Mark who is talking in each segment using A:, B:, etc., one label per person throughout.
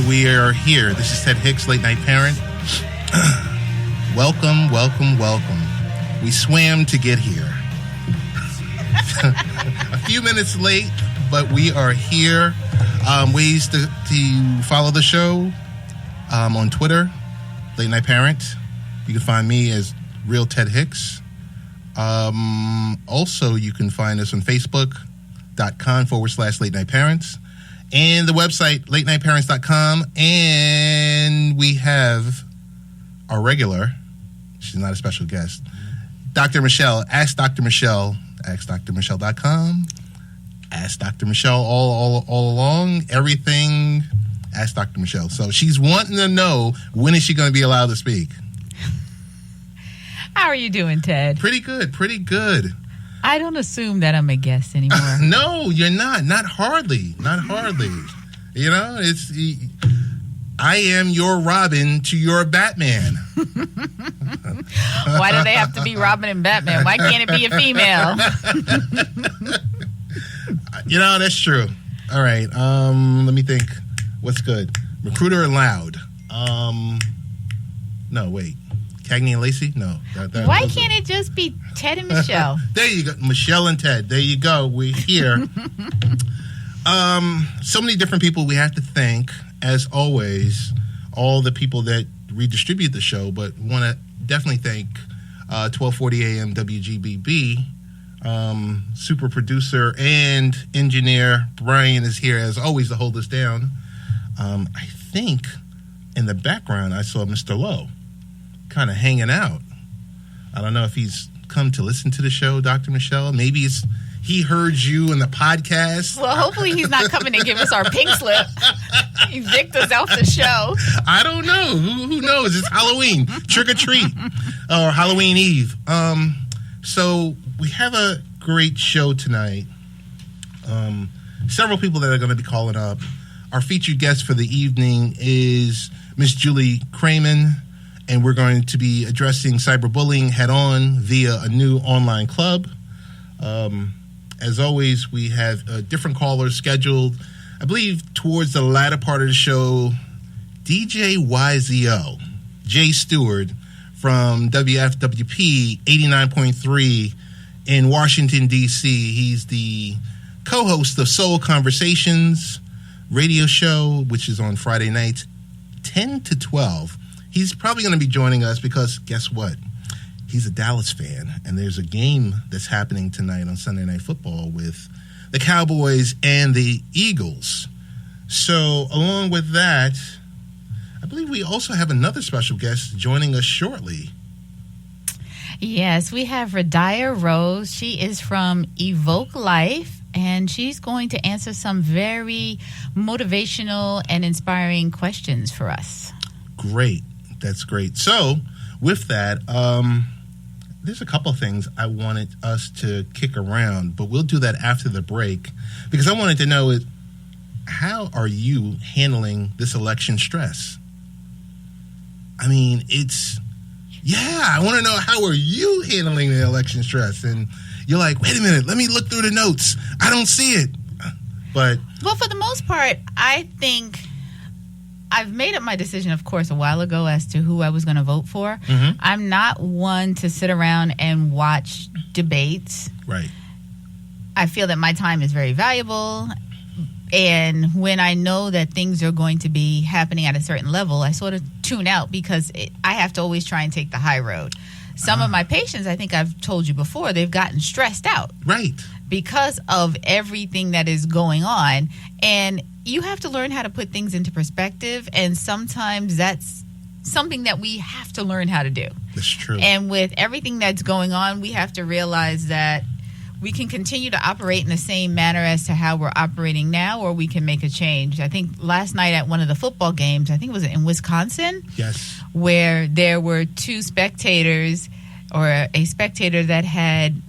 A: we are here. This is Ted Hicks, Late Night Parent. Welcome, welcome, welcome. We swam to get here. A few minutes late, but we are here. Ways to follow the show on Twitter, Late Night Parent. You can find me as Real Ted Hicks. Also, you can find us on Facebook.com/Late Night Parents. And the website, latenightparents.com. And we have our regular, she's not a special guest, Dr. Michele. Ask Dr. Michele, AskDrMichele.com. Ask Dr. Michele all along. Everything, Ask Dr. Michele. So she's wanting to know, when is she going to be allowed to speak?
B: How are you doing, Ted?
A: Pretty good, pretty good.
B: I don't assume that I'm a guest anymore.
A: No, you're not. Not hardly. Not hardly. You know, I am your Robin to your Batman.
B: Why do they have to be Robin and Batman? Why can't it be a female?
A: You know, that's true. All right. Let me think. What's good? Recruiter and Loud. No, wait. Cagney and Lacey? No.
B: Why can't it just be Ted and Michele?
A: There you go. Michele and Ted. There you go. We're here. So many different people we have to thank, as always, all the people that redistribute the show, but want to definitely thank 1240 AM WGBB, super producer and engineer Brian is here, as always, to hold us down. I think in the background I saw Mr. Lowe kind of hanging out. I don't know if he's come to listen to the show, Dr. Michele. Maybe he heard you in the podcast.
B: Well, hopefully he's not coming to give us our pink slip. Evict us off the show.
A: I don't know. Who knows? It's Halloween. Trick or treat. Or Halloween Eve. So we have a great show tonight. Several people that are going to be calling up. Our featured guest for the evening is Miss Julie Kreiman, and we're going to be addressing cyberbullying head-on via a new online club. As always, we have different callers scheduled. I believe towards the latter part of the show, DJ YZO, Jay Stewart from WFWP 89.3 in Washington, D.C. He's the co-host of Soul Conversations radio show, which is on Friday nights, 10 to 12. He's probably going to be joining us because, guess what? He's a Dallas fan, and there's a game that's happening tonight on Sunday Night Football with the Cowboys and the Eagles. So, along with that, I believe we also have another special guest joining us shortly.
B: Yes, we have Radiah Rhodes. She is from Evoke Life, and she's going to answer some very motivational and inspiring questions for us.
A: Great. That's great. So, with that, there's a couple of things I wanted us to kick around, but we'll do that after the break, because I wanted to know is, how are you handling this election stress? I mean, I want to know, how are you handling the election stress? And you're like, wait a minute, let me look through the notes. I don't see it. But
B: well, for the most part, I think I've made up my decision, of course, a while ago as to who I was going to vote for. Mm-hmm. I'm not one to sit around and watch debates.
A: Right.
B: I feel that my time is very valuable. And when I know that things are going to be happening at a certain level, I sort of tune out because I have to always try and take the high road. Some of my patients, I think I've told you before, they've gotten stressed out.
A: Right.
B: Because of everything that is going on. And you have to learn how to put things into perspective. And sometimes that's something that we have to learn how to do.
A: That's true.
B: And with everything that's going on, we have to realize that we can continue to operate in the same manner as to how we're operating now, or we can make a change. I think last night at one of the football games, I think it was in Wisconsin,
A: yes,
B: where there were two spectators, or a spectator that had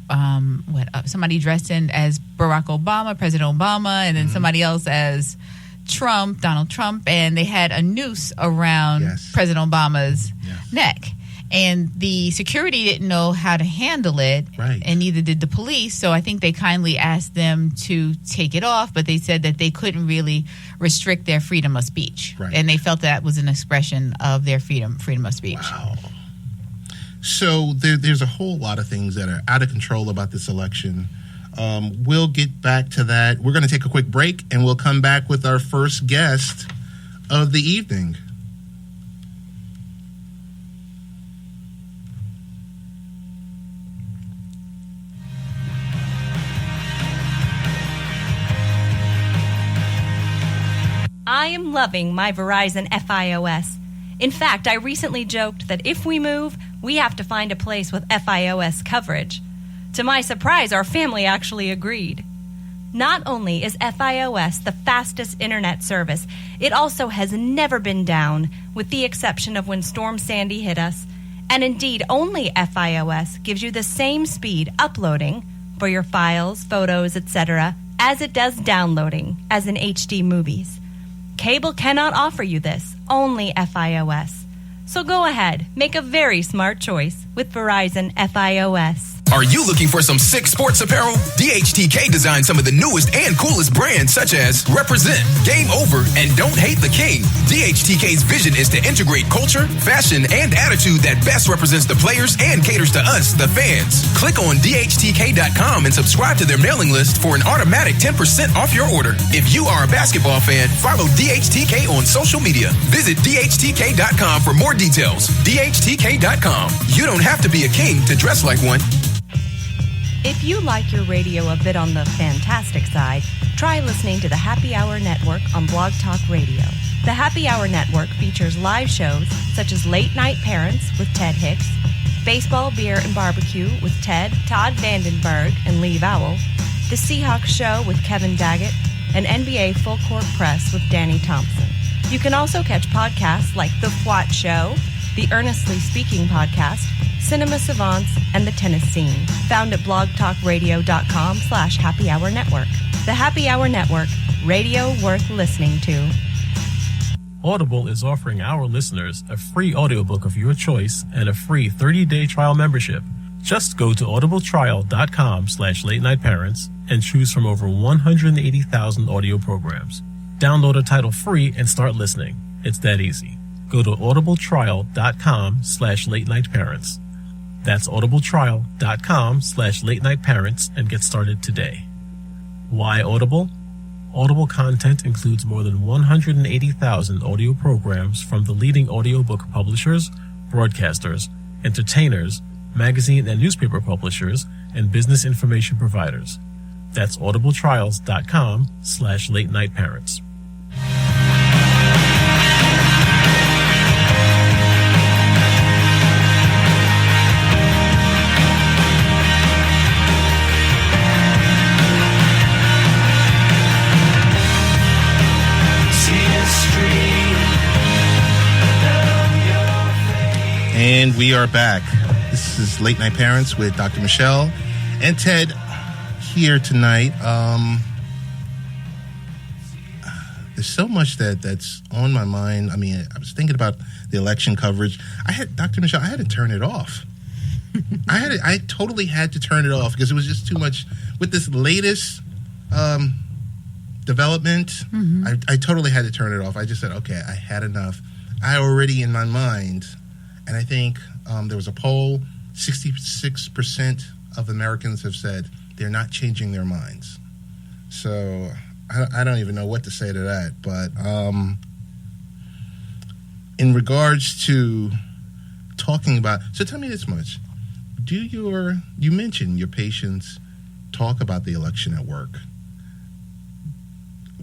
B: somebody dressed in as Barack Obama, President Obama, and then somebody else as Donald Trump, and they had a noose around President Obama's neck. And the security didn't know how to handle it,
A: right.
B: And neither did the police. So I think they kindly asked them to take it off, but they said that they couldn't really restrict their freedom of speech.
A: Right.
B: And they felt that was an expression of their freedom of speech.
A: Wow. So there's a whole lot of things that are out of control about this election. We'll get back to that. We're going to take a quick break, and we'll come back with our first guest of the evening.
C: I am loving my Verizon FiOS. In fact, I recently joked that if we move, we have to find a place with FiOS coverage. To my surprise, our family actually agreed. Not only is FiOS the fastest internet service, it also has never been down, with the exception of when Storm Sandy hit us. And indeed, only FiOS gives you the same speed uploading for your files, photos, etc., as it does downloading, as in HD movies. Cable cannot offer you this, only FiOS. So go ahead, make a very smart choice with Verizon FiOS.
D: Are you looking for some sick sports apparel? DHTK designed some of the newest and coolest brands such as Represent, Game Over, and Don't Hate the King. DHTK's vision is to integrate culture, fashion, and attitude that best represents the players and caters to us, the fans. Click on DHTK.com and subscribe to their mailing list for an automatic 10% off your order. If you are a basketball fan, follow DHTK on social media. Visit DHTK.com for more details. DHTK.com. You don't have to be a king to dress like one.
C: If you like your radio a bit on the fantastic side, try listening to the Happy Hour Network on Blog Talk Radio. The Happy Hour Network features live shows such as Late Night Parents with Ted Hicks, Baseball, Beer, and Barbecue with Todd Vandenberg, and Lee Vowell, The Seahawks Show with Kevin Daggett, and NBA Full Court Press with Danny Thompson. You can also catch podcasts like The Fwat Show, The Earnestly Speaking Podcast, Cinema Savants, and The Tennis Scene, found at blogtalkradio.com/Happy Hour Network. The Happy Hour Network, radio worth listening to.
E: Audible is offering our listeners a free audiobook of your choice and a free 30-day trial membership. Just go to audibletrial.com/late night parents and choose from over 180,000 audio programs. Download a title free and start listening. It's that easy. Go to audibletrial.com/late night parents. That's audibletrial.com/late night parents and get started today. Why Audible? Audible content includes more than 180,000 audio programs from the leading audiobook publishers, broadcasters, entertainers, magazine and newspaper publishers, and business information providers. That's audibletrials.com/late night parents.
A: And we are back. This is Late Night Parents with Dr. Michele and Ted here tonight. There's so much that's on my mind. I mean, I was thinking about the election coverage. Dr. Michele, I had to turn it off. I totally had to turn it off because it was just too much with this latest development. Mm-hmm. I totally had to turn it off. I just said, okay, I had enough. I already in my mind. And I think there was a poll, 66% of Americans have said they're not changing their minds. So I don't even know what to say to that. But in regards to talking about, so tell me this much. You mentioned your patients talk about the election at work.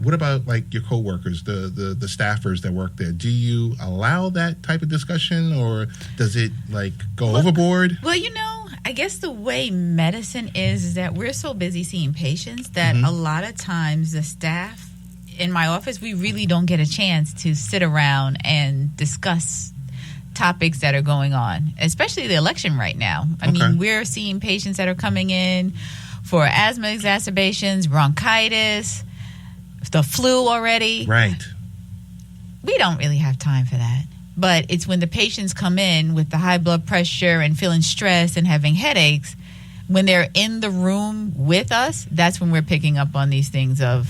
A: What about like your coworkers, the staffers that work there? Do you allow that type of discussion, or does it like go overboard?
B: Well, I guess the way medicine is that we're so busy seeing patients that a lot of times the staff in my office, we really don't get a chance to sit around and discuss topics that are going on, especially the election right now. I mean, we're seeing patients that are coming in for asthma exacerbations, bronchitis, the flu already.
A: Right.
B: We don't really have time for that. But it's when the patients come in with the high blood pressure and feeling stressed and having headaches, when they're in the room with us, that's when we're picking up on these things of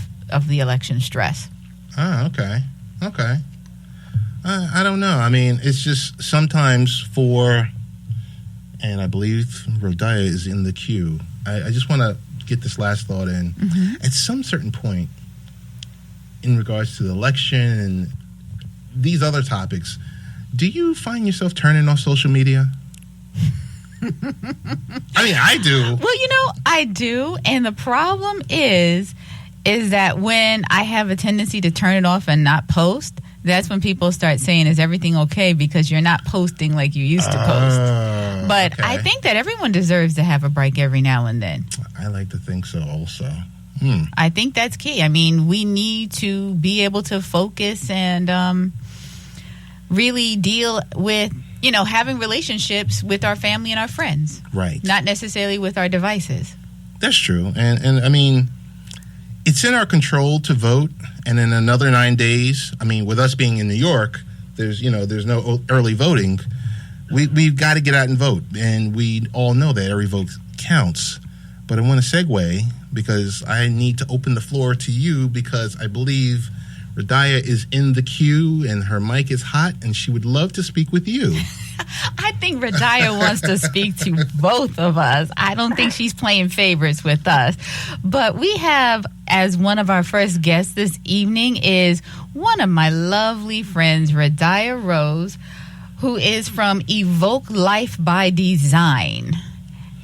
B: the election stress.
A: Ah, okay. I don't know. I mean, it's just sometimes and I believe Radiah is in the queue. I just want to get this last thought in. Mm-hmm. At some certain point, in regards to the election and these other topics, do you find yourself turning off social media? I mean, I do.
B: Well, I do. And the problem is that when I have a tendency to turn it off and not post, that's when people start saying, is everything okay? Because you're not posting like you used to post. But okay. I think that everyone deserves to have a break every now and then.
A: I like to think so also.
B: I think that's key. I mean, we need to be able to focus and really deal with, having relationships with our family and our friends.
A: Right.
B: Not necessarily with our devices.
A: That's true. And I mean, it's in our control to vote. And in another 9 days, I mean, with us being in New York, there's no early voting. We've got to get out and vote. And we all know that every vote counts. But I want to segue because I need to open the floor to you because I believe Radiah is in the queue and her mic is hot and she would love to speak with you.
B: I think Radiah wants to speak to both of us. I don't think she's playing favorites with us. But we have, as one of our first guests this evening, is one of my lovely friends, Radiah Rhodes, who is from Evoke Life by Design.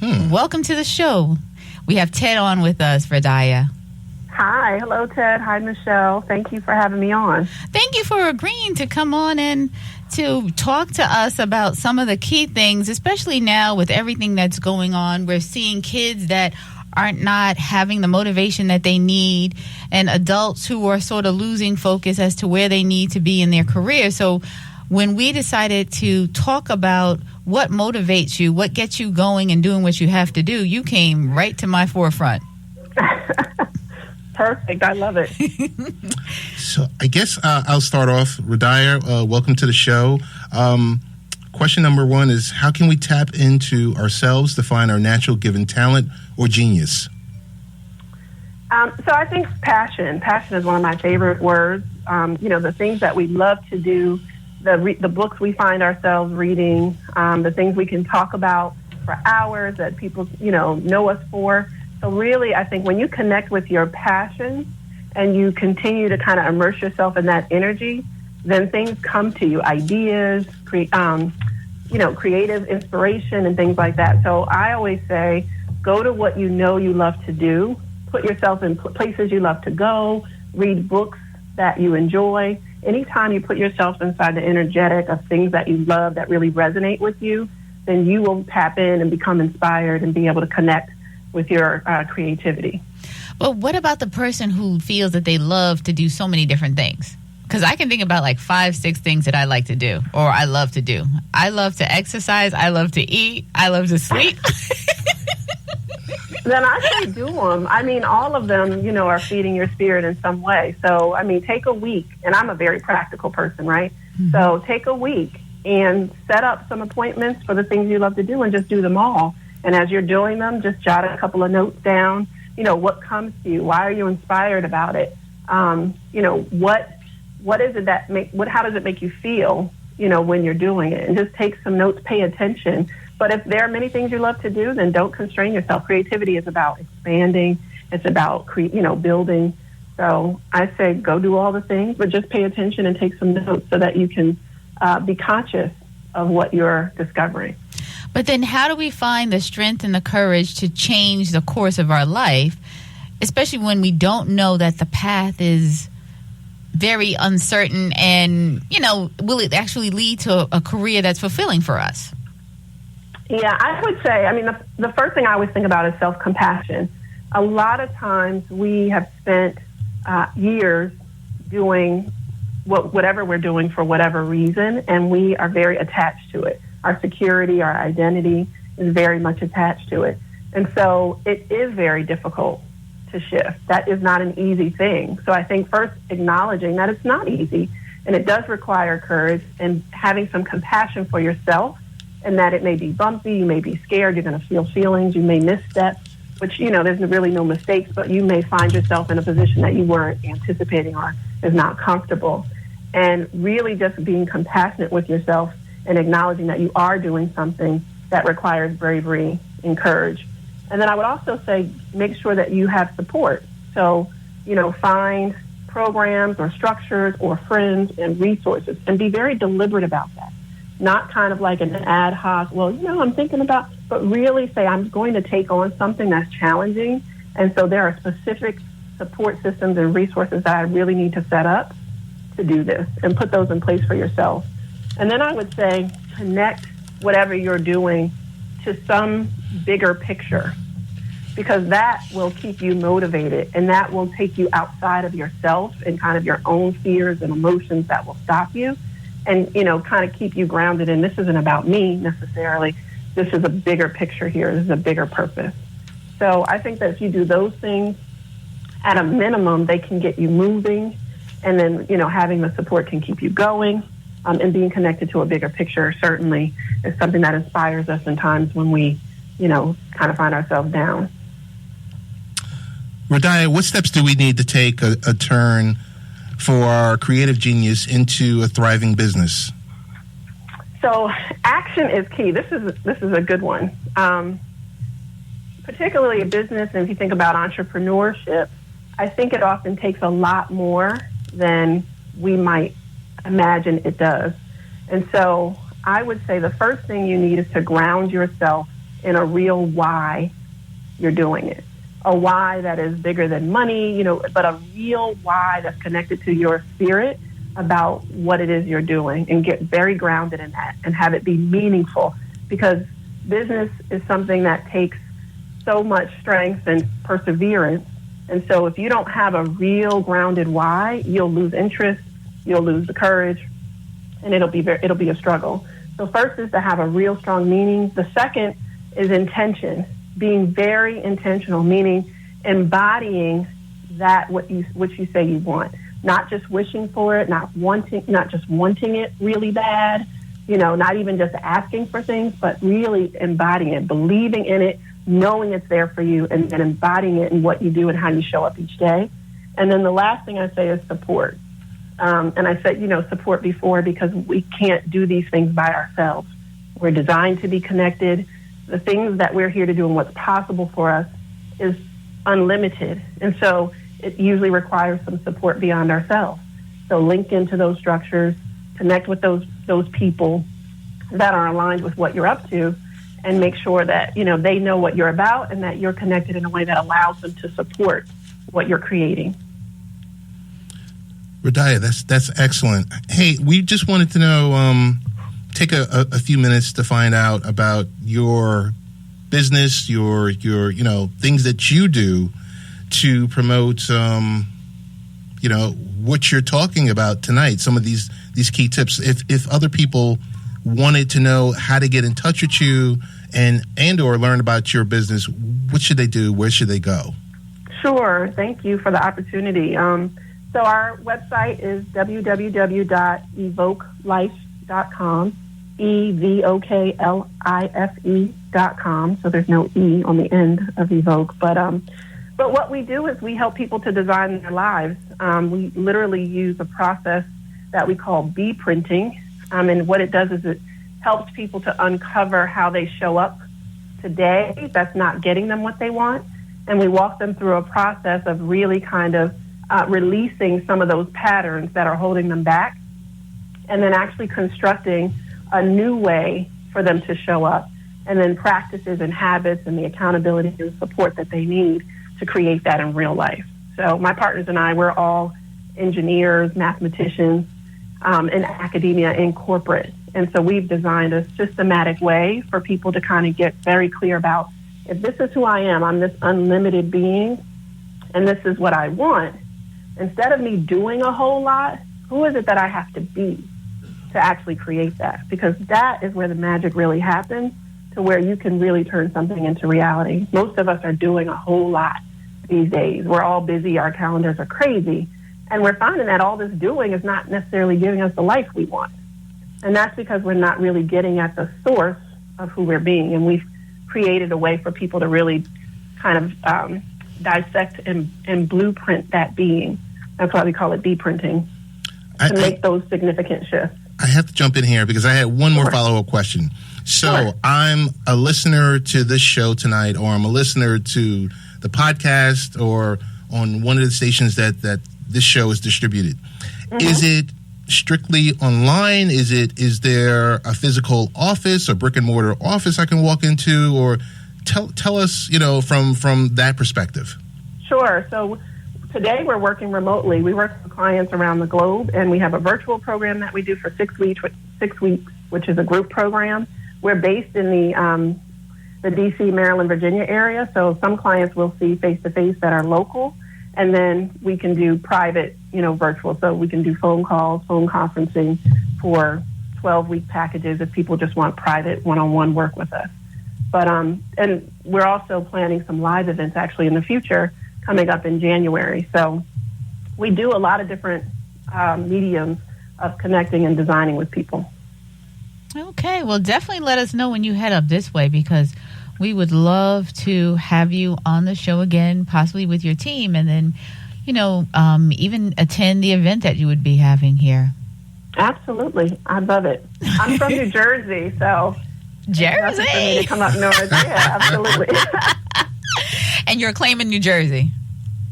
B: Welcome to the show. We have Ted on with us, Radiah.
F: Hi. Hello, Ted. Hi, Michele. Thank you for having me on.
B: Thank you for agreeing to come on and to talk to us about some of the key things, especially now with everything that's going on. We're seeing kids that aren't not having the motivation that they need and adults who are sort of losing focus as to where they need to be in their career. So when we decided to talk about what motivates you, what gets you going and doing what you have to do, you came right to my forefront.
F: Perfect. I love it.
A: So I guess I'll start off. Radiah, welcome to the show. Question number one is, how can we tap into ourselves to find our natural given talent or genius?
F: So I think passion. Passion is one of my favorite words. The things that we love to do, the books we find ourselves reading, the things we can talk about for hours that people, know us for. So really, I think when you connect with your passion and you continue to kind of immerse yourself in that energy, then things come to you, ideas, creative inspiration and things like that. So I always say, go to what you know you love to do, put yourself in places you love to go, read books that you enjoy. Anytime you put yourself inside the energetic of things that you love that really resonate with you, then you will tap in and become inspired and be able to connect with your creativity.
B: But what about the person who feels that they love to do so many different things? Because I can think about like 5-6 things that I like to do or I love to do. I love to exercise. I love to eat. I love to sleep.
F: Then I say do them. I mean, all of them, are feeding your spirit in some way. So, take a week. And I'm a very practical person, right? Mm-hmm. So take a week and set up some appointments for the things you love to do and just do them all. And as you're doing them, just jot a couple of notes down. What comes to you? Why are you inspired about it? What is it that how does it make you feel, when you're doing it? And just take some notes, pay attention. But if there are many things you love to do, then don't constrain yourself. Creativity is about expanding. It's about, building. So I say go do all the things, but just pay attention and take some notes so that you can be conscious of what you're discovering.
B: But then how do we find the strength and the courage to change the course of our life, especially when we don't know that the path is very uncertain and, will it actually lead to a career that's fulfilling for us?
F: Yeah, I would say, the first thing I always think about is self-compassion. A lot of times we have spent years doing whatever we're doing for whatever reason, and we are very attached to it. Our security, our identity is very much attached to it. And so it is very difficult to shift. That is not an easy thing. So I think first acknowledging that it's not easy And it does require courage and having some compassion for yourself, and that it may be bumpy, you may be scared, you're going to feel feelings, you may misstep, which, there's really no mistakes, but you may find yourself in a position that you weren't anticipating or is not comfortable. And really just being compassionate with yourself and acknowledging that you are doing something that requires bravery and courage. And then I would also say, make sure that you have support. So, find programs or structures or friends and resources, and be very deliberate about that. Not kind of like an ad hoc, I'm thinking about, but really say, I'm going to take on something that's challenging. And so there are specific support systems and resources that I really need to set up to do this, and put those in place for yourself. And then I would say, connect whatever you're doing to some bigger picture, because that will keep you motivated, and that will take you outside of yourself and kind of your own fears and emotions that will stop you, and, kind of keep you grounded. And this isn't about me necessarily. This is a bigger picture here. This is a bigger purpose. So I think that if you do those things, at a minimum, they can get you moving. And then, having the support can keep you going. And being connected to a bigger picture certainly is something that inspires us in times when we, kind of find ourselves down.
A: Radiah, what steps do we need to take a turn for our creative genius into a thriving business?
F: So action is key. This is a good one. Particularly a business, and if you think about entrepreneurship, I think it often takes a lot more than we might imagine it does. And so I would say the first thing you need is to ground yourself in a real why you're doing it. A why that is bigger than money, but a real why that's connected to your spirit about what it is you're doing, and get very grounded in that and have it be meaningful, because business is something that takes so much strength and perseverance. And so if you don't have a real grounded why, you'll lose interest, you'll lose the courage, and it'll be a struggle. So first is to have a real strong meaning. The second is intention, being very intentional, meaning embodying that what you say you want, not just wishing for it, not just wanting it really bad, not even just asking for things, but really embodying it, believing in it, knowing it's there for you, and then embodying it in what you do and how you show up each day. And then the last thing I say is support. And I said, support before, because we can't do these things by ourselves. We're designed to be connected. The things that we're here to do and what's possible for us is unlimited. And so it usually requires some support beyond ourselves. So link into those structures, connect with those people that are aligned with what you're up to, and make sure that, they know what you're about and that you're connected in a way that allows them to support what you're creating.
A: Radiah, that's excellent. Hey, we just wanted to know, take a few minutes to find out about your business, your things that you do to promote, what you're talking about tonight. Some of these key tips. If other people wanted to know how to get in touch with you and or learn about your business, what should they do? Where should they go?
F: Sure. Thank you for the opportunity. So our website is www.evokelife.com, EVOKLIFE.com. So there's no E on the end of evoke. But what we do is we help people to design their lives. We literally use a process that we call bee printing. And what it does is it helps people to uncover how they show up today that's not getting them what they want. And we walk them through a process of really kind of releasing some of those patterns that are holding them back, and then actually constructing a new way for them to show up, and then practices and habits and the accountability and support that they need to create that in real life. So my partners and I, we're all engineers, mathematicians, in academia and corporate. And so we've designed a systematic way for people to kind of get very clear about, if this is who I am, I'm this unlimited being, and this is what I want. Instead of me doing a whole lot, who is it that I have to be to actually create that? Because that is where the magic really happens, to where you can really turn something into reality. Most of us are doing a whole lot these days. We're all busy. Our calendars are crazy. And we're finding that all this doing is not necessarily giving us the life we want. And that's because we're not really getting at the source of who we're being. And we've created a way for people to really kind of dissect and blueprint that being. That's why we call it beprinting, to make those significant shifts.
A: I have to jump in here because I had one more
F: Sure.
A: follow-up question. So
F: Sure.
A: I'm a listener to this show tonight, or I'm a listener to the podcast, or on one of the stations that this show is distributed.
F: Mm-hmm.
A: Is it strictly online? Is there a physical office, a brick and mortar office I can walk into, or tell us, from that perspective?
F: Sure. So today we're working remotely. We work with clients around the globe, and we have a virtual program that we do for 6 weeks, which is a group program. We're based in the D.C., Maryland, Virginia area, so some clients will see face-to-face that are local, and then we can do private, virtual. So we can do phone calls, phone conferencing for 12-week packages if people just want private one-on-one work with us. But and we're also planning some live events actually in the future coming up in January. So we do a lot of different mediums of connecting and designing with people.
B: Okay, well, definitely let us know when you head up this way, because we would love to have you on the show again, possibly with your team, and then, even attend the event that you would be having here.
F: Absolutely. I love it. I'm from New Jersey, so
B: Jersey.
F: for me to come up north. Yeah, absolutely.
B: And you're claiming New Jersey.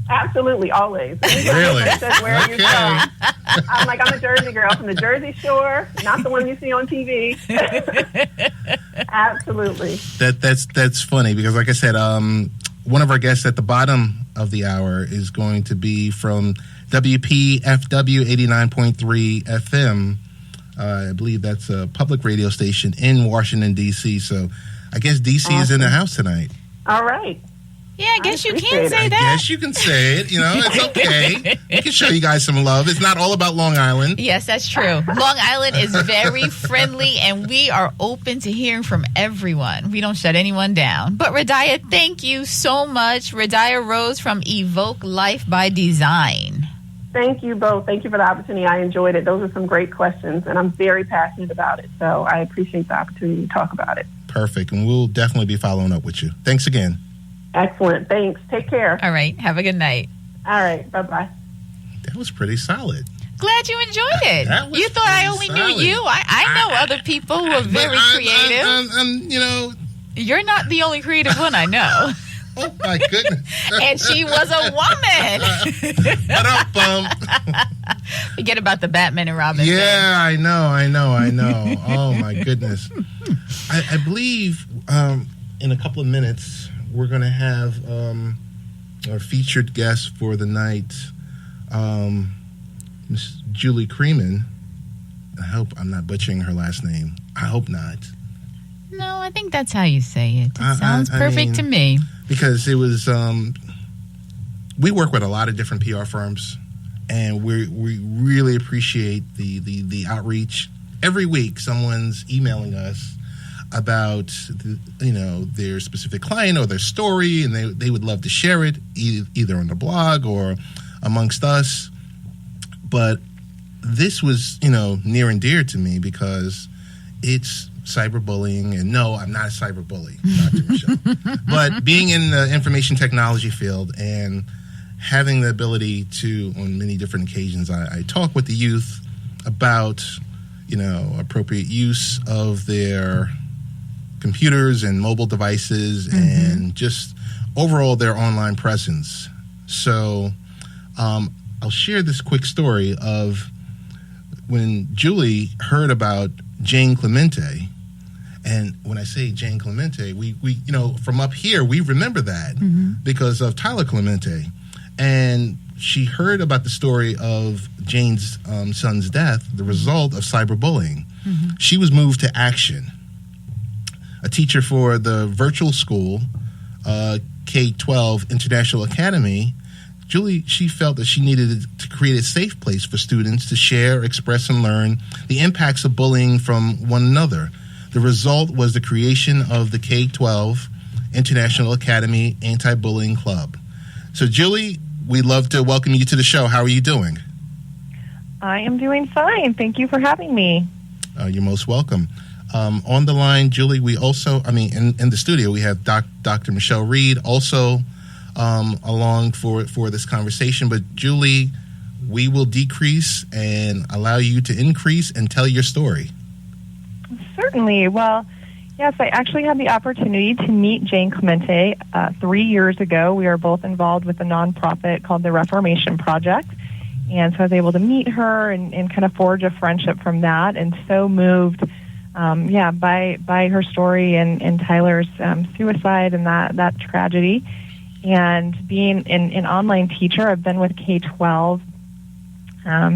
F: Absolutely, always.
A: Really?
F: Says, where are you
A: Okay.
F: from? I'm like, I'm a Jersey girl from the Jersey Shore, not the one you see on TV. Absolutely.
A: That's funny because, like I said, one of our guests at the bottom of the hour is going to be from WPFW 89.3 FM. I believe that's a public radio station in Washington, D.C. So I guess D.C. is in the house tonight.
F: All right.
B: Yeah, I guess you can
F: appreciate
B: say
F: it.
B: that.
A: Yes, you can say it. It's okay. We can show you guys some love. It's not all about Long Island.
B: Yes, that's true. Long Island is very friendly, and we are open to hearing from everyone. We don't shut anyone down. But Radiah, thank you so much. Radiah Rhodes from Evoke Life by Design.
F: Thank you both. Thank you for the opportunity. I enjoyed it. Those are some great questions, and I'm very passionate about it. So I appreciate the opportunity to talk about it.
A: Perfect. And we'll definitely be following up with you. Thanks again.
F: Excellent. Thanks. Take care.
B: All right. Have a good night.
F: All right. Bye-bye.
A: That was pretty solid.
B: Glad you enjoyed it.
A: That was
B: You thought I
A: pretty
B: only
A: solid.
B: knew you. I know other people who are very creative. You're not the only creative one I know.
A: Oh, my goodness.
B: And she was a woman. Forget about the Batman and Robin thing.
A: Yeah, I know. Oh, my goodness. I believe in a couple of minutes, we're going to have our featured guest for the night, Miss Julie Kreiman. I hope I'm not butchering her last name. I hope not.
B: No, I think that's how you say it. It sounds perfect to me.
A: Because it was, we work with a lot of different PR firms, and we really appreciate the outreach. Every week, someone's emailing us about their specific client or their story, and they would love to share it either on the blog or amongst us. But this was near and dear to me because it's cyberbullying, and no, I'm not a cyberbully, Dr. Michele. But being in the information technology field and having the ability to, on many different occasions, I talk with the youth about appropriate use of their computers and mobile devices, and just overall their online presence. So I'll share this quick story of when Julie heard about Jane Clemente. And when I say Jane Clemente, we from up here, we remember that because of Tyler Clemente. And she heard about the story of Jane's son's death, the result of cyberbullying. She was moved to action. A teacher for the virtual school, K-12 International Academy, Julie, she felt that she needed to create a safe place for students to share, express, and learn the impacts of bullying from one another. The result was the creation of the K-12 International Academy Anti-Bullying Club. So, Julie, we'd love to welcome you to the show. How are you doing?
G: I am doing fine. Thank you for having me.
A: You're most welcome. On the line, Julie, we also, in the studio, we have Dr. Michele Reed also along for this conversation. But Julie, we will decrease and allow you to increase and tell your story.
G: Certainly. Well, yes, I actually had the opportunity to meet Jane Clemente 3 years ago. We are both involved with a nonprofit called the Reformation Project. And so I was able to meet her and kind of forge a friendship from that, and so moved, by her story and Tyler's suicide and that tragedy. And being an online teacher, I've been with K-12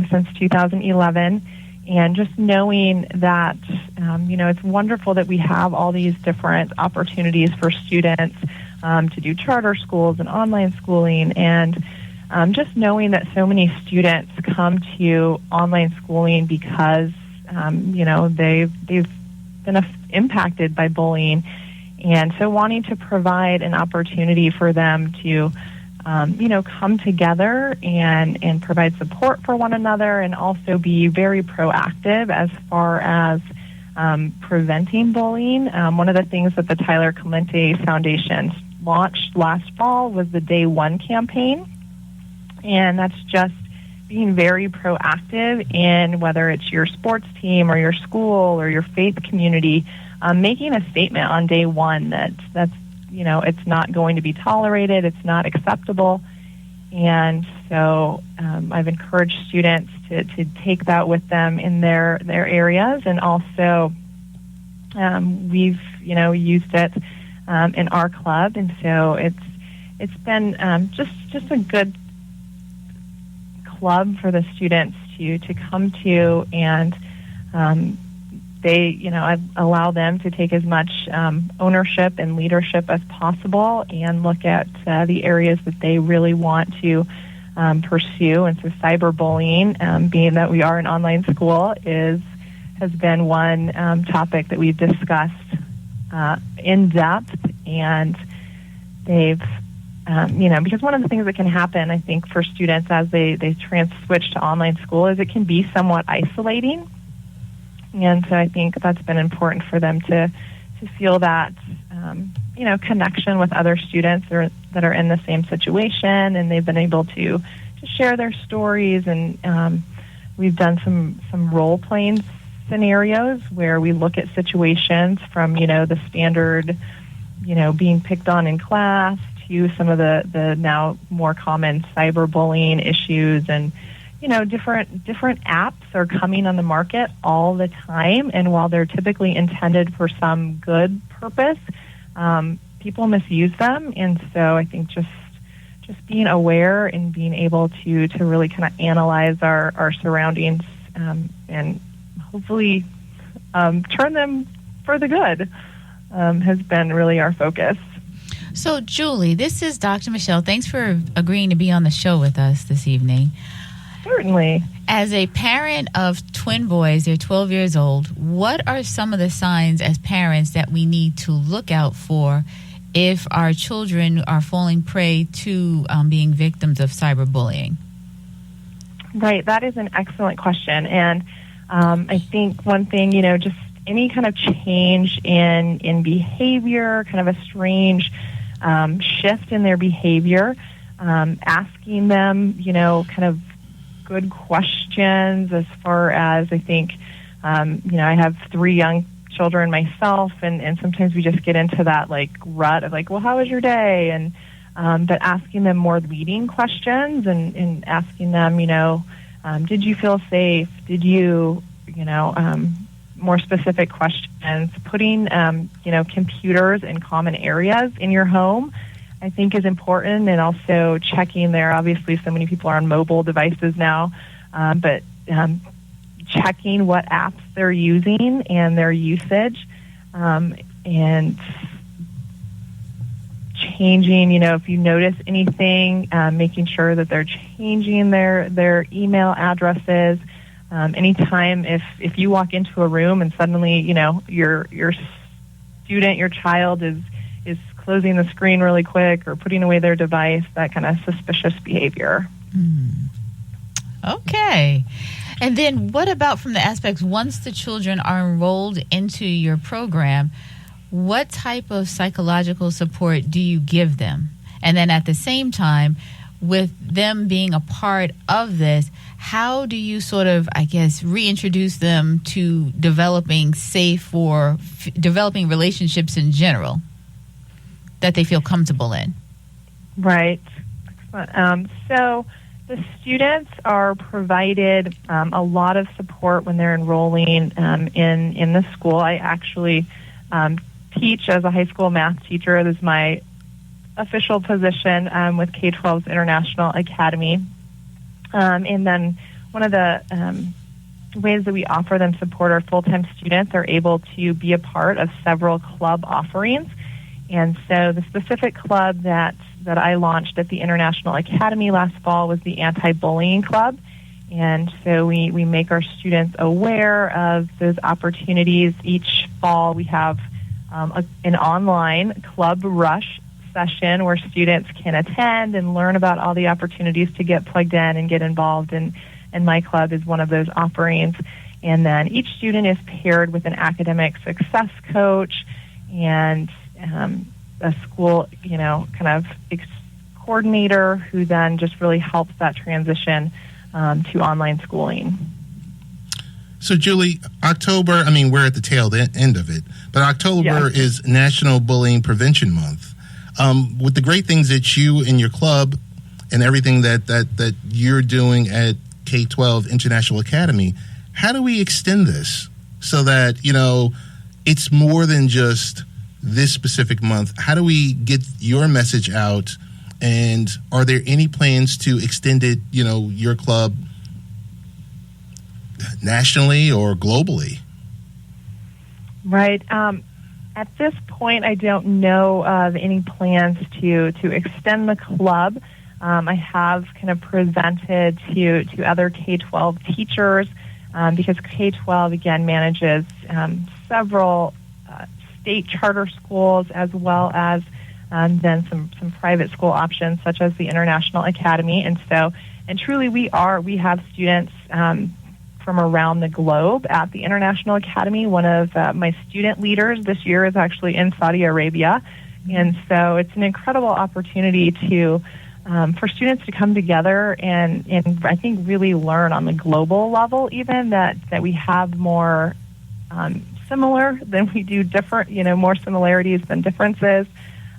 G: since 2011, and just knowing that, it's wonderful that we have all these different opportunities for students to do charter schools and online schooling, and just knowing that so many students come to online schooling because, they've been impacted by bullying. And so wanting to provide an opportunity for them to, come together and provide support for one another, and also be very proactive as far as preventing bullying. One of the things that the Tyler Clemente Foundation launched last fall was the Day One campaign. And that's just being very proactive in whether it's your sports team or your school or your faith community, making a statement on day one that's it's not going to be tolerated, it's not acceptable. And so I've encouraged students to take that with them in their areas, and also we've used it in our club, and so it's been just a good club for the students to come to, and I allow them to take as much ownership and leadership as possible, and look at the areas that they really want to pursue. And so cyberbullying, being that we are an online school, has been one topic that we've discussed in depth, and they've because one of the things that can happen, I think, for students as they switch to online school is it can be somewhat isolating. And so I think that's been important for them to feel that, connection with other students that are in the same situation, and they've been able to share their stories. And we've done some role-playing scenarios where we look at situations from, the standard, being picked on in class, to some of the now more common cyberbullying issues. And different apps are coming on the market all the time, and while they're typically intended for some good purpose, people misuse them. And so I think just being aware and being able to really kind of analyze our surroundings, and hopefully turn them for the good, has been really our focus.
B: So, Julie, this is Dr. Michele. Thanks for agreeing to be on the show with us this evening.
G: Certainly.
B: As a parent of twin boys, they're 12 years old, what are some of the signs as parents that we need to look out for if our children are falling prey to being victims of cyberbullying?
G: Right. That is an excellent question. And I think one thing, just any kind of change in behavior, kind of a strange shift in their behavior, asking them, kind of good questions as far as, I think, I have 3 young children myself, and sometimes we just get into that rut of well, how was your day? And but asking them more leading questions, and asking them, did you feel safe? Did you, more specific questions, putting, computers in common areas in your home, I think is important, and also checking there. Obviously, so many people are on mobile devices now, but checking what apps they're using and their usage, and changing, if you notice anything, making sure that they're changing their email addresses. Anytime if you walk into a room and suddenly, your student, your child is closing the screen really quick or putting away their device, that kind of suspicious behavior.
B: Okay. And then what about from the aspects, once the children are enrolled into your program, what type of psychological support do you give them? And then at the same time, with them being a part of this, how do you sort of, I guess, reintroduce them to developing safe or developing relationships in general that they feel comfortable in?
G: Right. Excellent. So the students are provided a lot of support when they're enrolling in the school. I actually teach as a high school math teacher. This is my official position with K-12's International Academy. And then one of the ways that we offer them support, our full-time students are able to be a part of several club offerings. And so the specific club that I launched at the International Academy last fall was the Anti-Bullying Club. And so we make our students aware of those opportunities. Each fall we have an online club rush session where students can attend and learn about all the opportunities to get plugged in and get involved. And my club is one of those offerings. And then each student is paired with an academic success coach and a school, kind of coordinator who then just really helps that transition to online schooling.
A: So, Julie, October, we're at the tail end of it, but October is National Bullying Prevention Month. With the great things that you and your club and everything that you're doing at K-12 International Academy, how do we extend this so that, it's more than just this specific month? How do we get your message out? And are there any plans to extend it, your club nationally or globally?
G: Right. At this point, I don't know of any plans to extend the club. I have kind of presented to other K-12 teachers because K-12, again, manages several state charter schools as well as then some private school options such as the International Academy. And truly we have students from around the globe at the International Academy. One of my student leaders this year is actually in Saudi Arabia. And so it's an incredible opportunity to for students to come together and I think really learn on the global level even that we have more similar than we do different, more similarities than differences.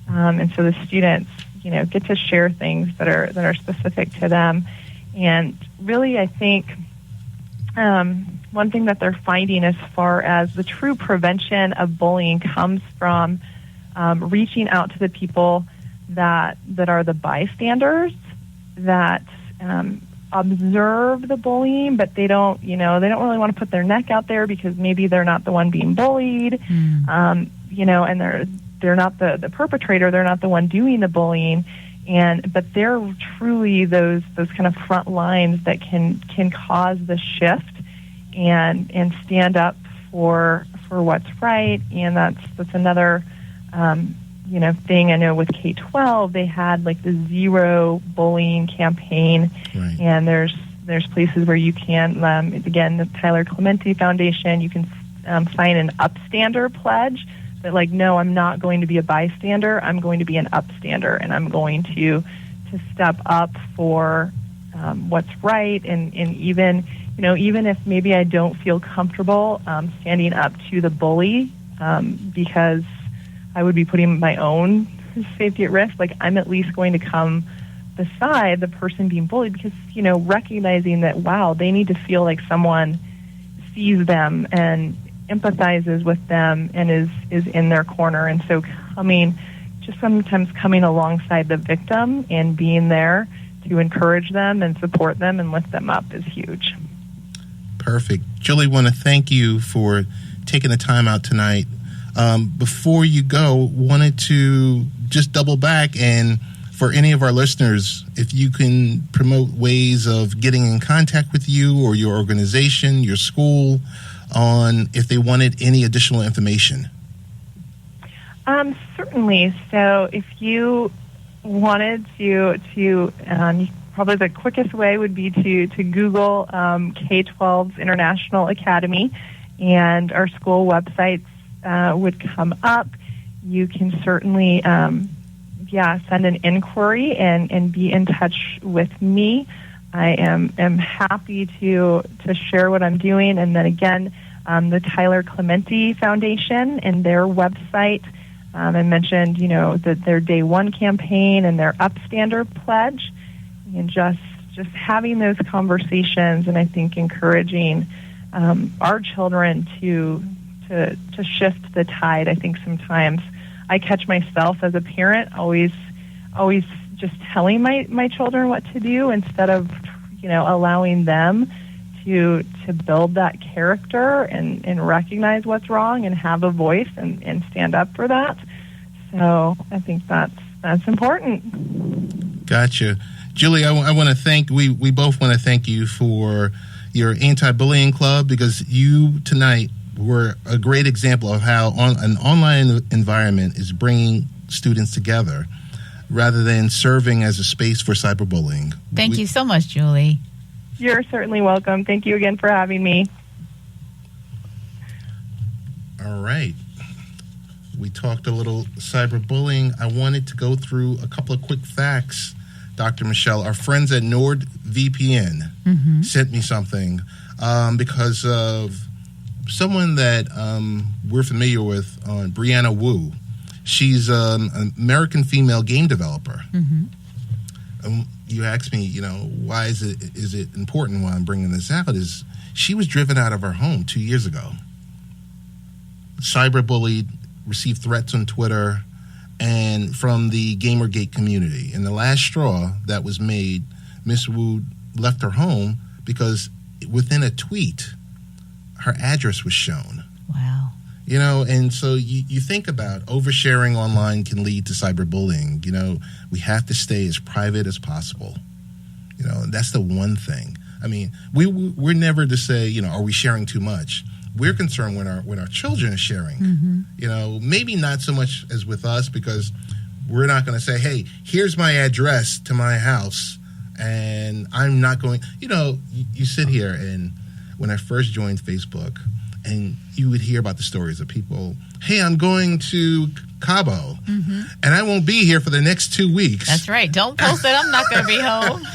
G: And so the students, get to share things that are specific to them. And really, I think one thing that they're finding as far as the true prevention of bullying comes from reaching out to the people that are the bystanders that observe the bullying, but they don't really want to put their neck out there because maybe they're not the one being bullied, and they're not the perpetrator, they're not the one doing the bullying, but they're truly those kind of front lines that can cause the shift and stand up for what's right. And that's another thing. I know with K-12 they had like the Zero Bullying campaign, right. And there's places where you can again the Tyler Clementi Foundation, you can sign an upstander pledge that like, no, I'm not going to be a bystander, I'm going to be an upstander, and I'm going to step up for what's right, and even if maybe I don't feel comfortable standing up to the bully because I would be putting my own safety at risk, like I'm at least going to come beside the person being bullied because, recognizing that, wow, they need to feel like someone sees them and empathizes with them and is in their corner. And so sometimes coming alongside the victim and being there to encourage them and support them and lift them up is huge.
A: Perfect. Julie, want to thank you for taking the time out tonight. Before you go, wanted to just double back, and for any of our listeners, if you can promote ways of getting in contact with you or your organization, your school, on if they wanted any additional information. Certainly. So if you wanted to
G: probably the quickest way would be to Google K-12's International Academy, and our school websites would come up. You can certainly, send an inquiry and be in touch with me. I am happy to share what I'm doing. And then again, the Tyler Clementi Foundation and their website. I mentioned, that their Day One campaign and their Upstander pledge, and just having those conversations, and I think encouraging our children to shift the tide. I think sometimes I catch myself as a parent always just telling my children what to do instead of allowing them to build that character and recognize what's wrong and have a voice and stand up for that. So I think that's important.
A: Gotcha. Julie, I want to thank, we both want to thank you for your anti-bullying club, because you tonight were a great example of how an online environment is bringing students together rather than serving as a space for cyberbullying.
B: Thank you so much, Julie.
G: You're certainly welcome. Thank you again for having me.
A: All right. We talked a little cyberbullying. I wanted to go through a couple of quick facts, Dr. Michele. Our friends at NordVPN sent me something because of someone that we're familiar with, Brianna Wu. She's an American female game developer. You asked me, why is it important why I'm bringing this out, is she was driven out of her home 2 years ago. Cyberbullied, received threats on Twitter, and from the Gamergate community. And the last straw that was made, Miss Wu left her home because within a tweet, her address was shown.
B: Wow.
A: And so you think about oversharing online can lead to cyberbullying. We have to stay as private as possible. That's the one thing. I mean, we're never to say, are we sharing too much? We're concerned when our children are sharing. Maybe not so much as with us, because we're not going to say, hey, here's my address to my house, and I'm not going, you sit here, and when I first joined Facebook, and you would hear about the stories of people, hey, I'm going to Cabo, and I won't be here for the next 2 weeks.
B: That's right. Don't post that I'm not going to be home.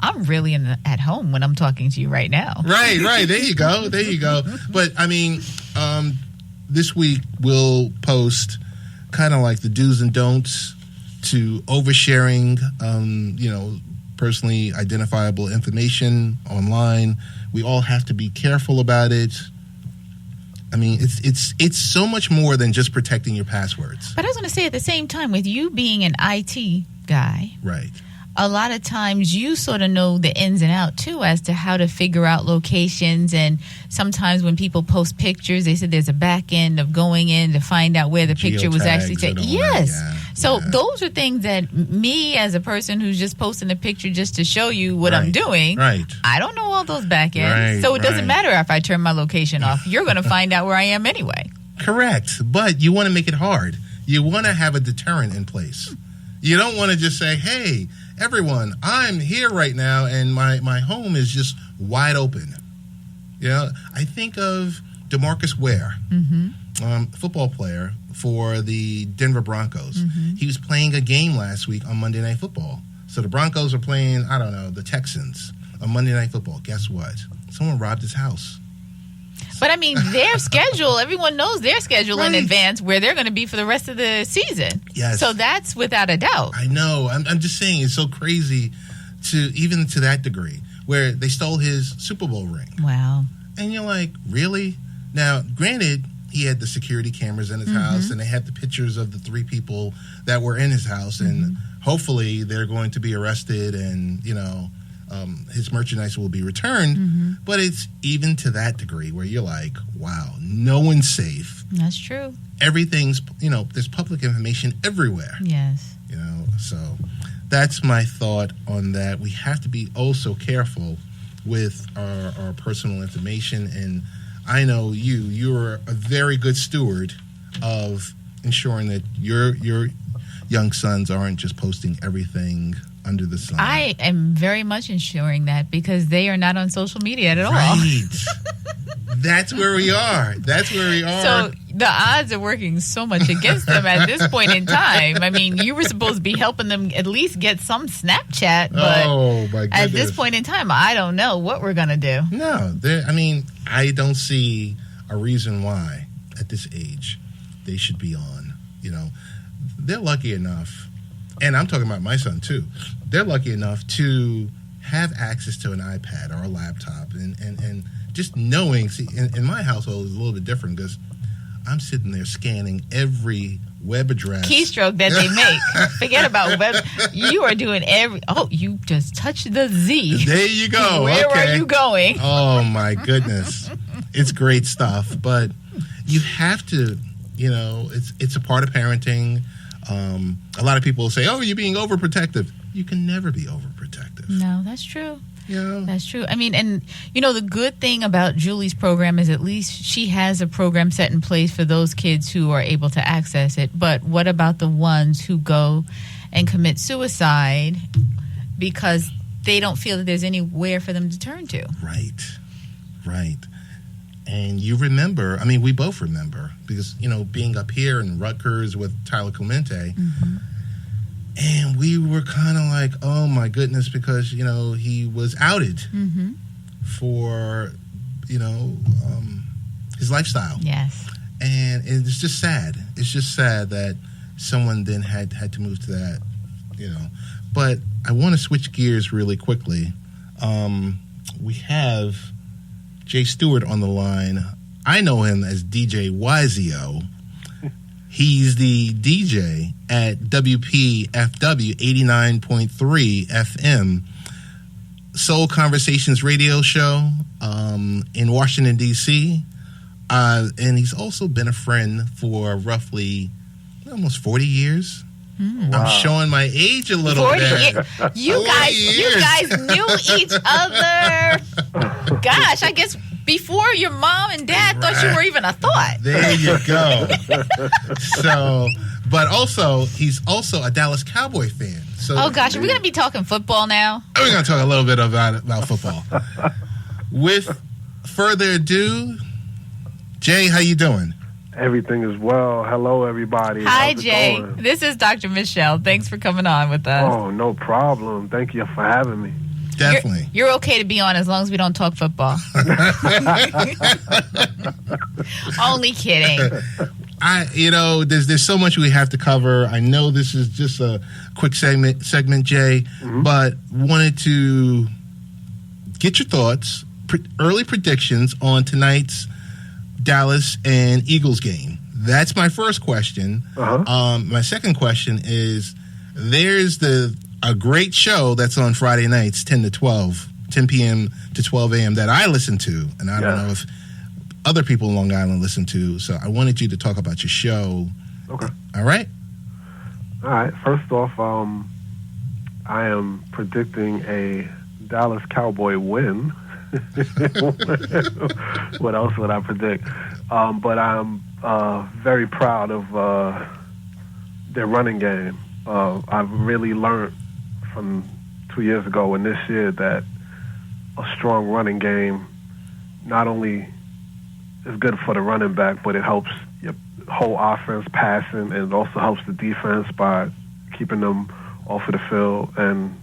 B: I'm really at home when I'm talking to you right now. Right.
A: There you go. But, I mean, this week we'll post kind of like the do's and don'ts to oversharing, personally identifiable information online. We all have to be careful about it. I mean, it's so much more than just protecting your passwords.
B: But I was going to say, at the same time, with you being an IT guy,
A: right,
B: a lot of times you sort of know the ins and out too as to how to figure out locations. And sometimes when people post pictures, they said there's a back end of going in to find out where the picture was actually taken. Yes. So those are things that me, as a person who's just posting a picture just to show you what I'm doing, I don't know all those back ends. So it doesn't matter if I turn my location off. You're going to find out where I am anyway.
A: Correct. But you want to make it hard. You want to have a deterrent in place. You don't want to just say, hey, everyone, I'm here right now, and my home is just wide open. I think of DeMarcus Ware, football player for the Denver Broncos. He was playing a game last week on Monday Night Football. So the Broncos are playing, the Texans on Monday Night Football. Guess what? Someone robbed his house.
B: But, I mean, their schedule, everyone knows their schedule in advance, where they're going to be for the rest of the season.
A: Yes.
B: So that's without a doubt.
A: I know. I'm just saying, it's so crazy even to that degree, where they stole his Super Bowl ring.
B: Wow.
A: And you're like, really? Now, granted, he had the security cameras in his house, and they had the pictures of the 3 people that were in his house, and hopefully they're going to be arrested, and, his merchandise will be returned. But it's even to that degree where you're like, wow, no one's safe.
B: That's true.
A: Everything's, there's public information everywhere.
B: Yes.
A: So that's my thought on that. We have to be so careful with our personal information. And I know you're a very good steward of ensuring that your young sons aren't just posting everything under the sun.
B: I am very much ensuring that because they are not on social media at all.
A: Right. That's where we are.
B: So the odds are working so much against them at this point in time. I mean, you were supposed to be helping them at least get some Snapchat, but
A: my goodness.
B: at this point in time, I don't know what we're going to do.
A: No, I mean, I don't see a reason why at this age they should be on. You know, they're lucky enough, and I'm talking about my son too, they're lucky enough to have access to an iPad or a laptop and just knowing, see, in my household is a little bit different because I'm sitting there scanning every web address.
B: Keystroke that they make. Forget about web. You are doing you just touched the Z.
A: There you go.
B: Where are you going?
A: Oh, my goodness. It's great stuff. But you have to, you know, it's a part of parenting. A lot of people will say, oh, you're being overprotective. You can never be overprotective.
B: No, that's true.
A: Yeah.
B: That's true. I mean, and, you know, the good thing about Julie's program is at least she has a program set in place for those kids who are able to access it. But what about the ones who go and commit suicide because they don't feel that there's anywhere for them to turn to?
A: Right. And you remember, I mean, we both remember, because, you know, being up here in Rutgers with Tyler Clemente, and we were kind of like, oh, my goodness, because, you know, he was outed for, you know, his lifestyle.
B: Yes.
A: And it's just sad. It's just sad that someone then had to move to that, you know. But I want to switch gears really quickly. We have Jay Stewart on the line. I know him as DJ Wizio. He's the DJ at WPFW 89.3 FM Soul Conversations radio show in Washington, D.C. And he's also been a friend for roughly almost 40 years. Wow. I'm showing my age a little
B: 40
A: bit.
B: You guys knew each other. Gosh, I guess before your mom and dad thought you were even a thought.
A: There you go. So, but also, he's also a Dallas Cowboy fan. So,
B: oh gosh, are we going to be talking football now?
A: We're going to talk a little bit about football. With further ado, Jay, how you doing?
H: Everything is well. Hello, everybody.
B: Hi,
H: How's it
B: Jay.
H: going?
B: This is Dr. Michele. Thanks for coming on with us.
H: Oh, no problem. Thank you for having me.
A: Definitely.
B: You're okay to be on as long as we don't talk football. Only kidding.
A: There's so much we have to cover. I know this is just a quick segment, Jay, but wanted to get your thoughts, early predictions on tonight's Dallas and Eagles game. That's my first question. My second question is, there's a great show that's on Friday nights, 10 p.m. to 12 a.m. that I listen to, and I don't know if other people in Long Island listen to, so I wanted you to talk about your show.
H: Okay.
A: All right?
H: All right. First off, I am predicting a Dallas Cowboy win. What else would I predict? But I'm very proud of their running game. I've really learned from 2 years ago and this year that a strong running game not only is good for the running back, but it helps your whole offense passing, and it also helps the defense by keeping them off of the field. And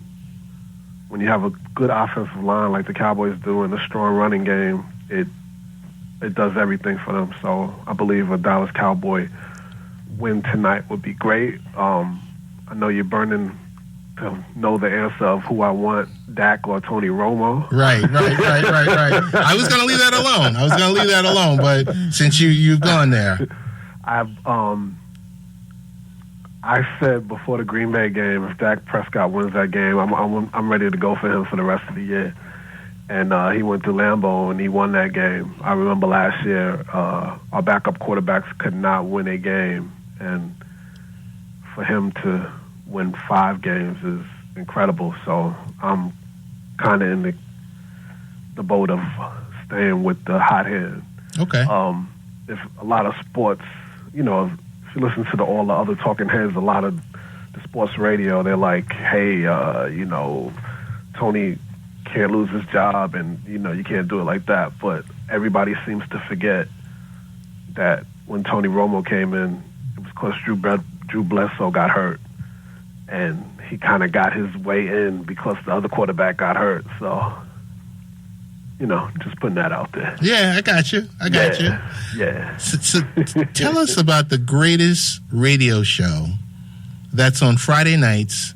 H: when you have a good offensive line like the Cowboys do and a strong running game, it does everything for them. So I believe a Dallas Cowboy win tonight would be great. I know you're burning to know the answer of who I want, Dak or Tony Romo.
A: Right. I was going to leave that alone. But since you've gone there. I said before the Green Bay game, if Dak Prescott wins that game, I'm ready to go for him for the rest of the year. And he went to Lambeau and he won that game. I remember last year, our backup quarterbacks could not win a game, and for him to win 5 games is incredible. So I'm kind of in the boat of staying with the hot hand. Okay.
H: If a lot of sports, if you listen to all the other talking heads, a lot of the sports radio, they're like, hey, Tony can't lose his job, and you can't do it like that. But everybody seems to forget that when Tony Romo came in, it was because Drew Bledsoe got hurt, and he kind of got his way in because the other quarterback got hurt. So, just putting that out there.
A: Yeah, I got you.
H: Yeah.
A: So tell us about the greatest radio show that's on Friday nights.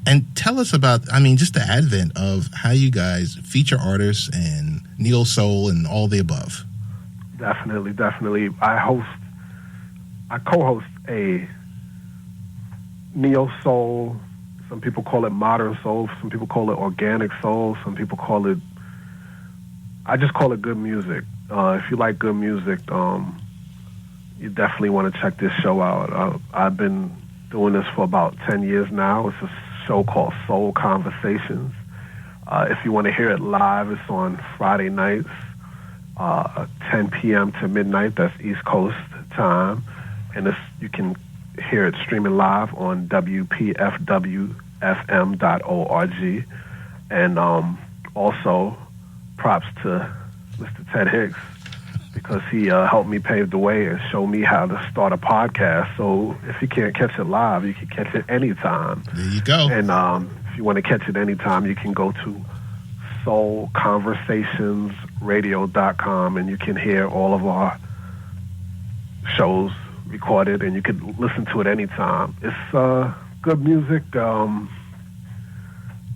A: And tell us about, just the advent of how you guys feature artists and neo soul and all the above.
H: Definitely. I co-host a neo soul. Some people call it modern soul. Some people call it organic soul. Some people call it, I just call it good music. If you like good music, you definitely want to check this show out. I've been doing this for about 10 years now. It's a show called Soul Conversations. If you want to hear it live, it's on Friday nights, 10 p.m. to midnight. That's East Coast time. And you can hear it streaming live on WPFWFM.org. And also, props to Mr. Ted Hicks, because he helped me pave the way and show me how to start a podcast. So if you can't catch it live, you can catch it anytime.
A: There you go.
H: And if you want to catch it anytime, you can go to soulconversationsradio.com, and you can hear all of our shows recorded, and you can listen to it anytime. It's good music.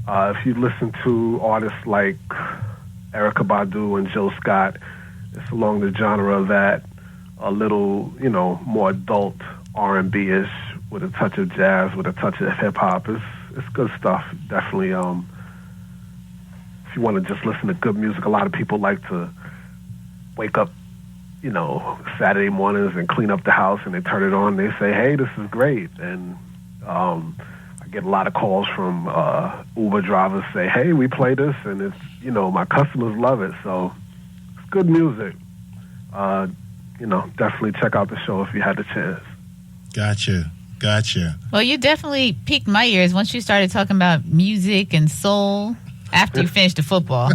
H: If you listen to artists like Erykah Badu and Jill Scott, it's along the genre of that, a little, more adult R&B-ish with a touch of jazz, with a touch of hip-hop. It's good stuff, definitely. If you want to just listen to good music, a lot of people like to wake up, Saturday mornings and clean up the house, and they turn it on, and they say, hey, this is great. And I get a lot of calls from Uber drivers say, hey, we play this, and it's, my customers love it. So it's good music. Definitely check out the show if you had the chance.
A: Gotcha.
B: Well, you definitely piqued my ears once you started talking about music and soul after you finished the football.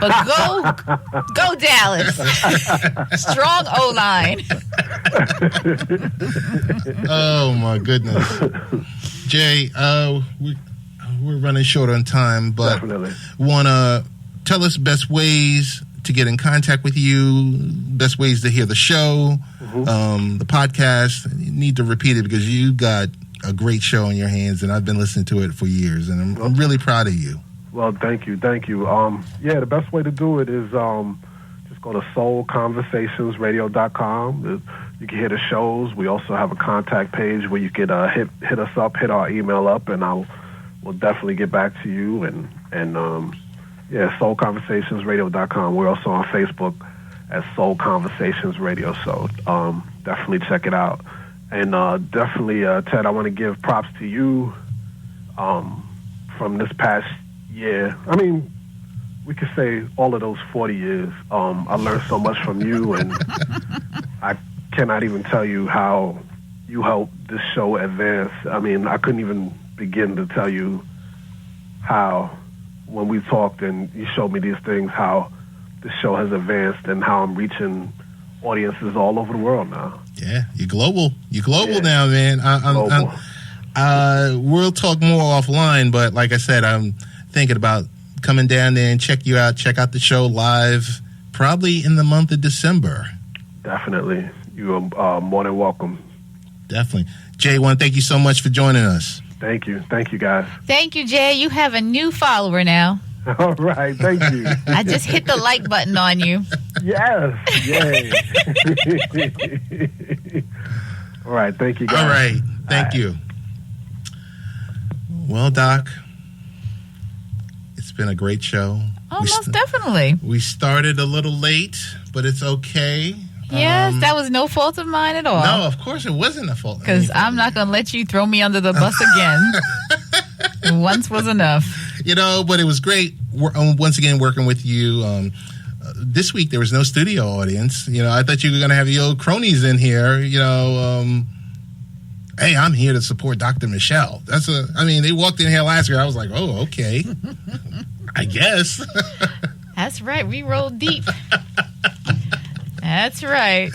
B: But go Dallas. Strong O-line.
A: Oh, my goodness. Jay, we're running short on time, but want to tell us best ways to get in contact with you, best ways to hear the show, the podcast. You need to repeat it because you got a great show on your hands, and I've been listening to it for years, and I'm really proud of you.
H: Well, thank you. The best way to do it is just go to soulconversationsradio.com. You can hear the shows. We also have a contact page where you can hit us up, hit our email up, and we'll definitely get back to you. And soulconversationsradio.com. We're also on Facebook as Soul Conversations Radio, so definitely check it out. And definitely, Ted, I want to give props to you from this past year. We could say all of those 40 years. I learned so much from you, and I cannot even tell you how you helped this show advance. I couldn't even begin to tell you how, when we talked and you showed me these things, how the show has advanced and how I'm reaching audiences all over the world now.
A: Yeah, you're global. Now, man. We'll talk more offline, but like I said, I'm thinking about coming down there and check you out, check out the show live, probably in the month of December.
H: Definitely. You are more than welcome.
A: Definitely. Jay, I want to thank you so much for joining us.
H: Thank you, guys.
B: Thank you, Jay. You have a new follower now.
H: All right, thank you.
B: I just hit the like button on you.
H: Yes, yay. All right, thank you, guys.
A: All right, thank you. Well, Doc, it's been a great show.
B: Oh, most definitely.
A: We started a little late, but it's okay.
B: Yes, that was no fault of mine at all.
A: No, of course it wasn't a fault.
B: Because I'm not going to let you throw me under the bus again. Once was enough.
A: But it was great, once again, working with you. This week, there was no studio audience. I thought you were going to have your old cronies in here. hey, I'm here to support Dr. Michele. They walked in here last year. I was like, oh, okay. I guess.
B: That's right. We rolled deep. That's right.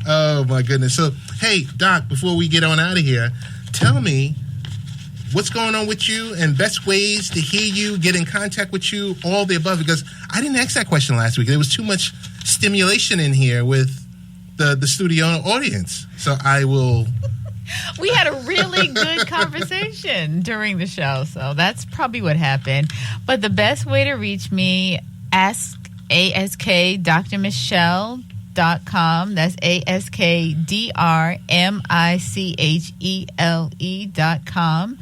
A: Oh, my goodness. So, hey, Doc, before we get on out of here, tell me what's going on with you and best ways to hear you, get in contact with you, all the above, because I didn't ask that question last week. There was too much stimulation in here with the studio audience. So I will...
B: We had a really good conversation during the show, so that's probably what happened. But the best way to reach me, askdrmichele.com. That's askdrmichele.com.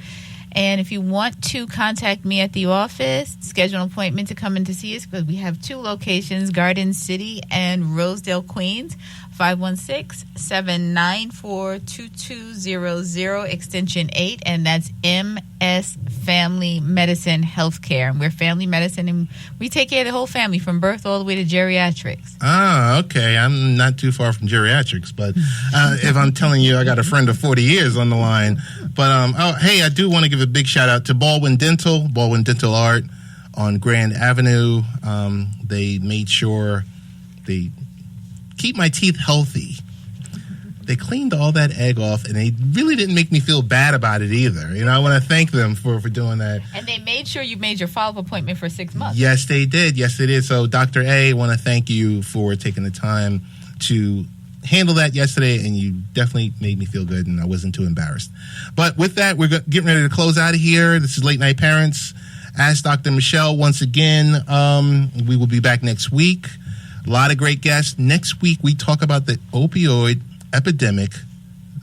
B: And if you want to contact me at the office, schedule an appointment to come in to see us, because we have 2 locations, Garden City and Rosedale, Queens, 516-794-2200, extension 8, and that's MS Family Medicine Healthcare. And we're family medicine, and we take care of the whole family from birth all the way to geriatrics.
A: Ah, okay. I'm not too far from geriatrics, but if I'm telling you I got a friend of 40 years on the line. But, hey, I do want to give a big shout out to Baldwin Dental Art on Grand Avenue. They made sure they keep my teeth healthy. They cleaned all that egg off, and they really didn't make me feel bad about it either. You know, I want to thank them for doing that.
B: And they made sure you made your follow-up appointment for 6 months.
A: Yes, they did. So, Dr. A, I want to thank you for taking the time to handle that yesterday, and you definitely made me feel good, and I wasn't too embarrassed. But with that, we're getting ready to close out of here. This is Late Night Parents. Ask Dr. Michele once again. We will be back next week. A lot of great guests. Next week, we talk about the opioid epidemic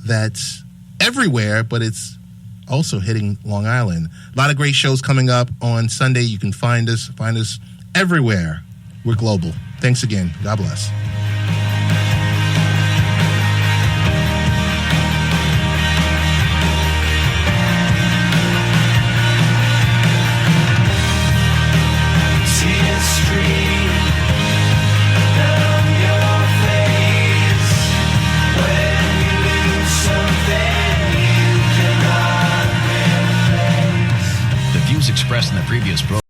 A: that's everywhere, but it's also hitting Long Island. A lot of great shows coming up on Sunday. You can find us everywhere. We're global. Thanks again. God bless.
I: Expressed in the previous program.